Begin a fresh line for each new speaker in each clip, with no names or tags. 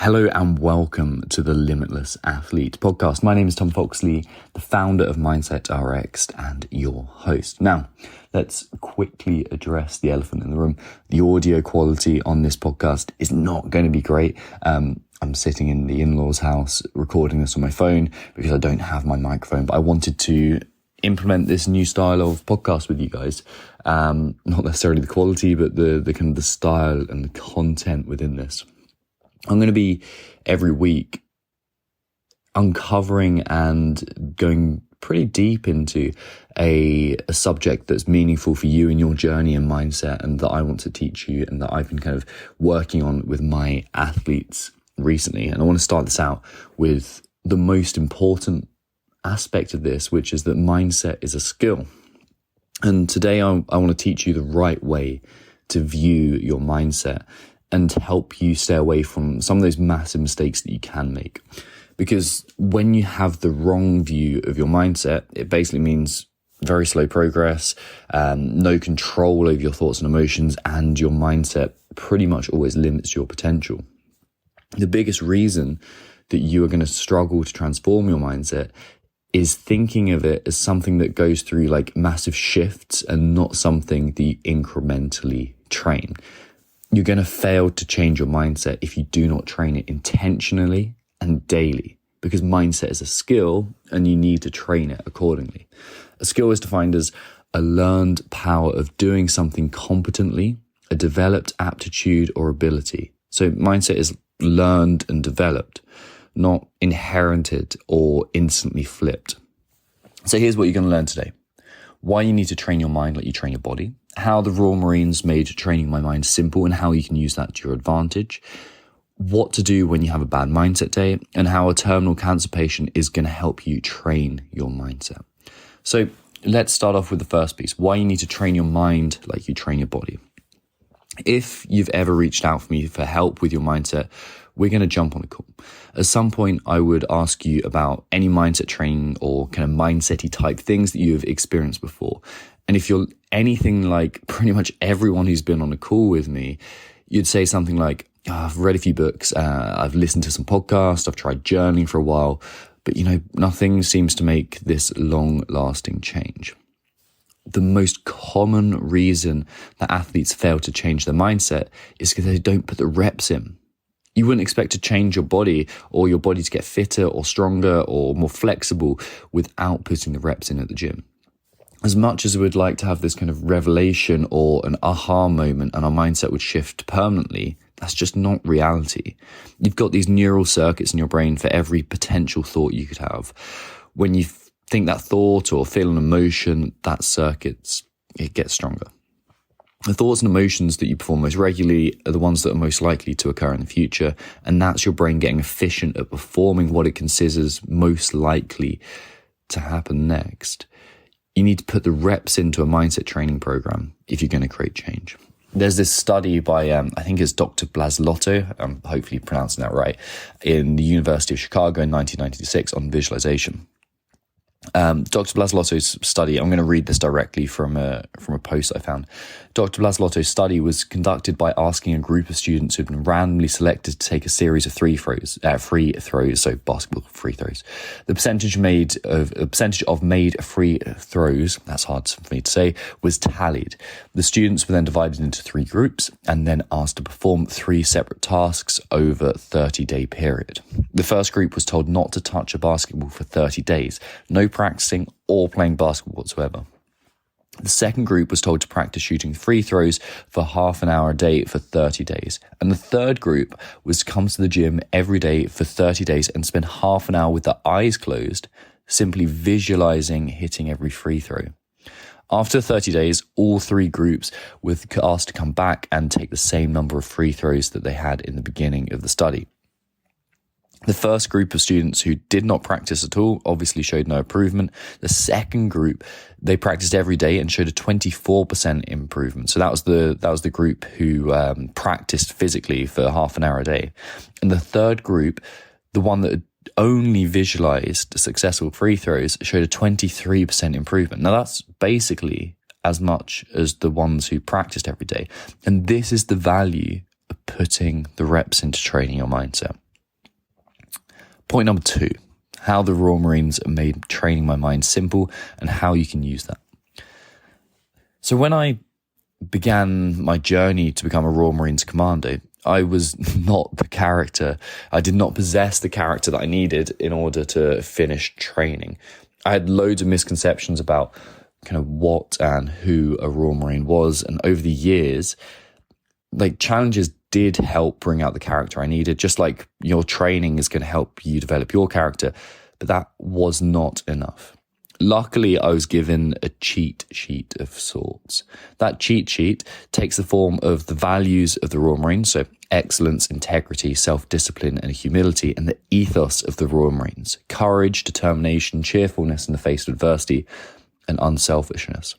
Hello and welcome to the Limitless Athlete podcast. My name is Tom Foxley, the founder of Mindset Rx'd and your host. Now, let's quickly address the elephant in the room. The audio quality on this podcast is not going to be great. I'm sitting in the in-laws' house recording this on my phone because I don't have my microphone, but I wanted to implement this new style of podcast with you guys. Not necessarily the quality, but the kind of the style and the content within this. I'm going to be every week uncovering and going pretty deep into a subject that's meaningful for you in your journey and mindset, and that I want to teach you and that I've been kind of working on with my athletes recently. And I want to start this out with the most important aspect of this, which is that mindset is a skill. And today I want to teach you the right way to view your mindset and to help you stay away from some of those massive mistakes that you can make. Because when you have the wrong view of your mindset, it basically means very slow progress, no control over your thoughts and emotions, and your mindset pretty much always limits your potential. The biggest reason that you are going to struggle to transform your mindset is thinking of it as something that goes through like massive shifts and not something that you incrementally train. You're going to fail to change your mindset if you do not train it intentionally and daily, because mindset is a skill and you need to train it accordingly. A skill is defined as a learned power of doing something competently, a developed aptitude or ability. So mindset is learned and developed, not inherited or instantly flipped. So here's what you're going to learn today. Why you need to train your mind like you train your body, how the Royal Marines made training my mind simple and how you can use that to your advantage, what to do when you have a bad mindset day, and how a terminal cancer patient is going to help you train your mindset. So let's start off with the first piece, why you need to train your mind like you train your body. If you've ever reached out for me for help with your mindset, we're going to jump on a call. At some point, I would ask you about any mindset training or kind of mindset-y type things that you have experienced before. And if you're anything like pretty much everyone who's been on a call with me, you'd say something like, I've read a few books, I've listened to some podcasts, I've tried journaling for a while, but nothing seems to make this long-lasting change. The most common reason that athletes fail to change their mindset is because they don't put the reps in. You wouldn't expect to change your body or your body to get fitter or stronger or more flexible without putting the reps in at the gym. As much as we would like to have this kind of revelation or an aha moment and our mindset would shift permanently, that's just not reality. You've got these neural circuits in your brain for every potential thought you could have. When you think that thought or feel an emotion, it gets stronger. The thoughts and emotions that you perform most regularly are the ones that are most likely to occur in the future, and that's your brain getting efficient at performing what it considers most likely to happen next. You need to put the reps into a mindset training program if you're going to create change. There's this study by, I think it's Dr. Blaslotto, I'm hopefully pronouncing that right, in the University of Chicago in 1996 on visualization. Dr. Blaslotto's study, I'm going to read this directly from a post I found. Dr. Blaslotto's study was conducted by asking a group of students who'd been randomly selected to take a series of free throws, so basketball free throws. The percentage of made free throws, that's hard for me to say, was tallied. The students were then divided into three groups and then asked to perform three separate tasks over a 30-day period. The first group was told not to touch a basketball for 30 days, no practicing or playing basketball whatsoever. The second group was told to practice shooting free throws for half an hour a day for 30 days. And the third group was to come to the gym every day for 30 days and spend half an hour with their eyes closed, simply visualizing hitting every free throw. After 30 days, all three groups were asked to come back and take the same number of free throws that they had in the beginning of the study. The first group of students who did not practice at all obviously showed no improvement. The second group, they practiced every day and showed a 24% improvement. So that was the group who practiced physically for half an hour a day. And the third group, the one that only visualized successful free throws, showed a 23% improvement. Now that's basically as much as the ones who practiced every day. And this is the value of putting the reps into training your mindset. Point number 2, how the Royal Marines made training my mind simple and how you can use that. So when I began my journey to become a Royal Marines commando, I was not the character. I did not possess the character that I needed in order to finish training. I had loads of misconceptions about kind of what and who a Royal Marine was. And over the years, like, challenges did help bring out the character I needed, just like your training is going to help you develop your character. But that was not enough. Luckily, I was given a cheat sheet of sorts. That cheat sheet takes the form of the values of the Royal Marines, so excellence, integrity, self-discipline, and humility, and the ethos of the Royal Marines: courage, determination, cheerfulness in the face of adversity, and unselfishness.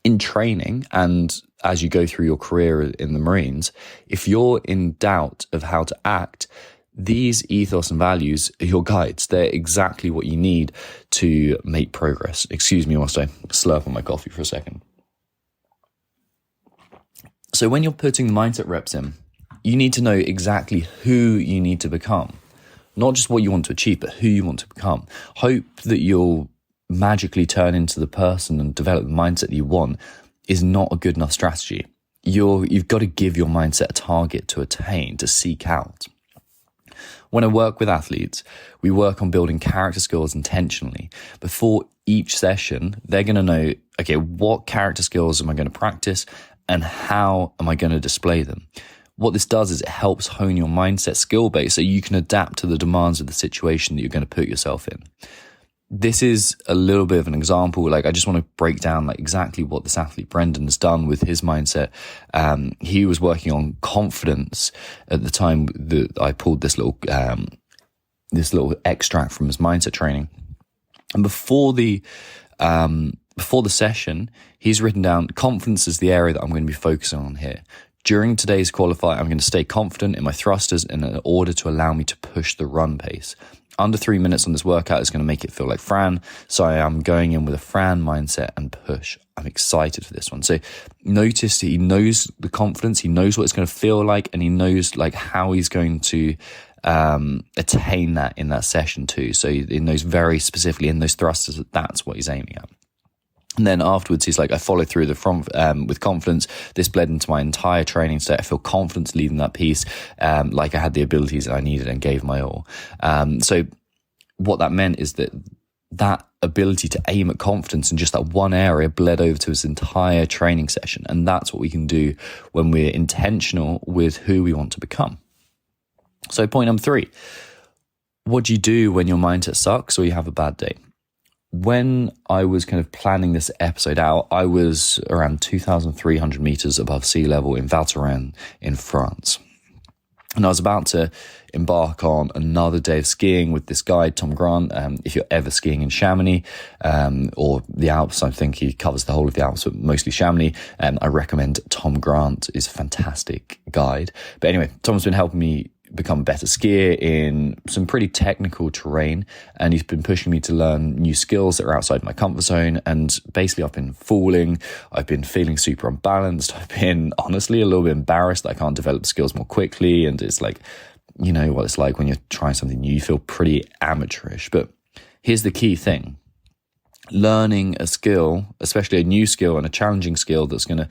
In training, and as you go through your career in the Marines, if you're in doubt of how to act, these ethos and values are your guides. They're exactly what you need to make progress. Excuse me whilst I slurp on my coffee for a second. So when you're putting the mindset reps in, you need to know exactly who you need to become. Not just what you want to achieve, but who you want to become. Hope that you'll magically turn into the person and develop the mindset that you want is not a good enough strategy. You've got to give your mindset a target to attain, to seek out. When I work with athletes, we work on building character skills intentionally. Before each session, they're going to know, okay, what character skills am I going to practice and how am I going to display them? What this does is it helps hone your mindset skill base so you can adapt to the demands of the situation that you're going to put yourself in. This is a little bit of an example. Like, I just want to break down like exactly what this athlete Brendan has done with his mindset. He was working on confidence at the time that I pulled this little extract from his mindset training. And before the session, he's written down, confidence is the area that I'm going to be focusing on here. During today's qualifier, I'm going to stay confident in my thrusters in order to allow me to push the run pace. Under 3 minutes on this workout is going to make it feel like Fran. So I am going in with a Fran mindset and push. I'm excited for this one. So notice he knows the confidence. He knows what it's going to feel like, and he knows like how he's going to attain that in that session too. So he knows very specifically in those thrusters that that's what he's aiming at. And then afterwards, he's like, I follow through the front with confidence. This bled into my entire training state. I feel confident leading that piece, like I had the abilities that I needed and gave my all. So what that meant is that ability to aim at confidence in just that one area bled over to his entire training session. And that's what we can do when we're intentional with who we want to become. So point number 3, what do you do when your mindset sucks or you have a bad day? When I was kind of planning this episode out, I was around 2,300 meters above sea level in Val Thorens in France. And I was about to embark on another day of skiing with this guide, Tom Grant. If you're ever skiing in Chamonix or the Alps, I think he covers the whole of the Alps, but mostly Chamonix. I recommend Tom Grant. Is a fantastic guide. But anyway, Tom's been helping me become a better skier in some pretty technical terrain, and he's been pushing me to learn new skills that are outside my comfort zone. And basically I've been falling, I've been feeling super unbalanced, I've been honestly a little bit embarrassed that I can't develop skills more quickly. And it's like, you know what it's like when you're trying something new, you feel pretty amateurish. But here's the key thing: learning a skill, especially a new skill and a challenging skill that's going to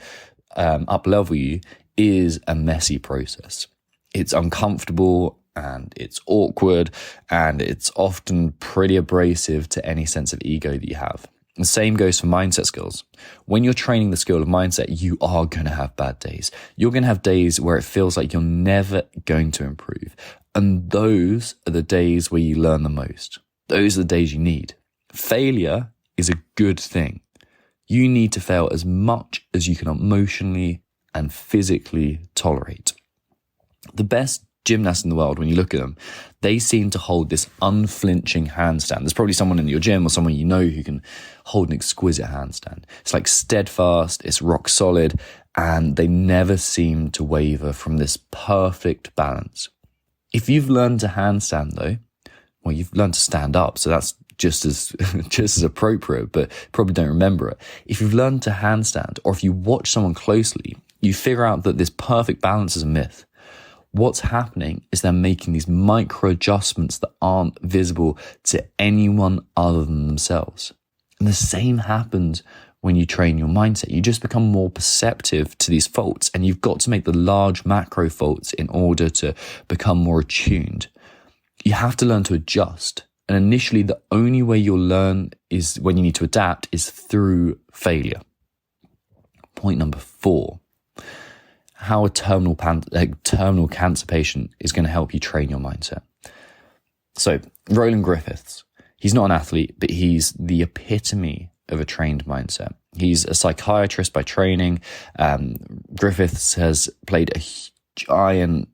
up level you, is a messy process. It's uncomfortable and it's awkward, and it's often pretty abrasive to any sense of ego that you have. The same goes for mindset skills. When you're training the skill of mindset, you are going to have bad days. You're going to have days where it feels like you're never going to improve. And those are the days where you learn the most. Those are the days you need. Failure is a good thing. You need to fail as much as you can emotionally and physically tolerate. The best gymnasts in the world, when you look at them, they seem to hold this unflinching handstand. There's probably someone in your gym or someone you know who can hold an exquisite handstand. It's like steadfast, it's rock solid, and they never seem to waver from this perfect balance. If you've learned to handstand though, well, you've learned to stand up, so that's just as appropriate, but probably don't remember it. If you've learned to handstand, or if you watch someone closely, you figure out that this perfect balance is a myth. What's happening is they're making these micro adjustments that aren't visible to anyone other than themselves. And the same happens when you train your mindset. You just become more perceptive to these faults, and you've got to make the large macro faults in order to become more attuned. You have to learn to adjust. And initially, the only way you'll learn is when you need to adapt is through failure. Point number 4. How a terminal cancer patient is going to help you train your mindset. So, Roland Griffiths, he's not an athlete, but he's the epitome of a trained mindset. He's a psychiatrist by training. Griffiths has played a giant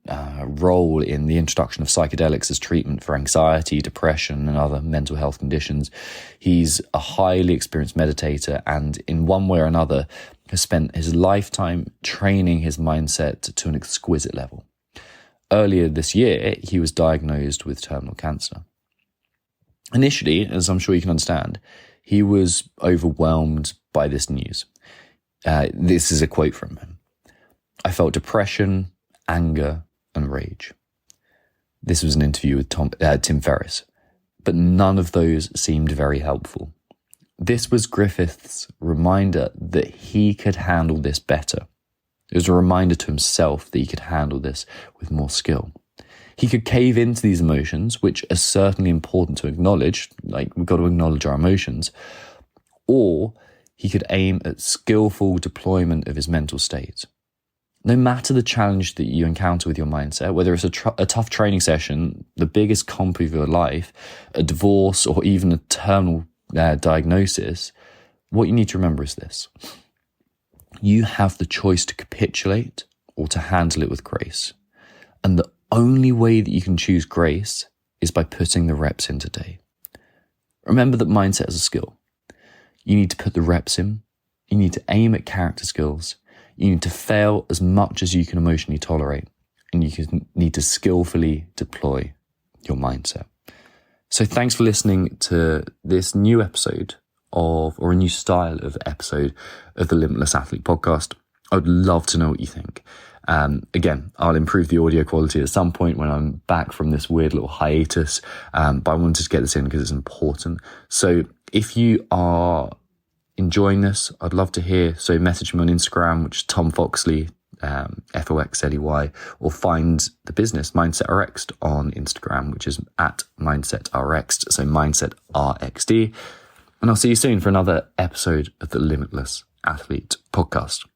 role in the introduction of psychedelics as treatment for anxiety, depression, and other mental health conditions. He's a highly experienced meditator, and in one way or another has spent his lifetime training his mindset to an exquisite level. Earlier this year, he was diagnosed with terminal cancer. Initially, as I'm sure you can understand, he was overwhelmed by this news. This is a quote from him. "I felt depression, anger, and rage." This was an interview with Tim Ferriss, but none of those seemed very helpful. This was Griffith's reminder that he could handle this better. It was a reminder to himself that he could handle this with more skill. He could cave into these emotions, which are certainly important to acknowledge, like we've got to acknowledge our emotions, or he could aim at skillful deployment of his mental state. No matter the challenge that you encounter with your mindset, whether it's a tough training session, the biggest comp of your life, a divorce, or even a terminal diagnosis, what you need to remember is this. You have the choice to capitulate or to handle it with grace. And the only way that you can choose grace is by putting the reps in today. Remember that mindset is a skill. You need to put the reps in. You need to aim at character skills. You need to fail as much as you can emotionally tolerate. And you need to skillfully deploy your mindset. So thanks for listening to this new episode or a new style of episode of the Limitless Athlete podcast. I would love to know what you think. Again, I'll improve the audio quality at some point when I'm back from this weird little hiatus. But I wanted to get this in because it's important. So if you are enjoying this, I'd love to hear. So message me on Instagram, which is Tom Foxley, Foxley, or find the business Mindset Rx'd on Instagram, which is at Mindset Rx'd. So Mindset Rx'd. And I'll see you soon for another episode of the Limitless Athlete podcast.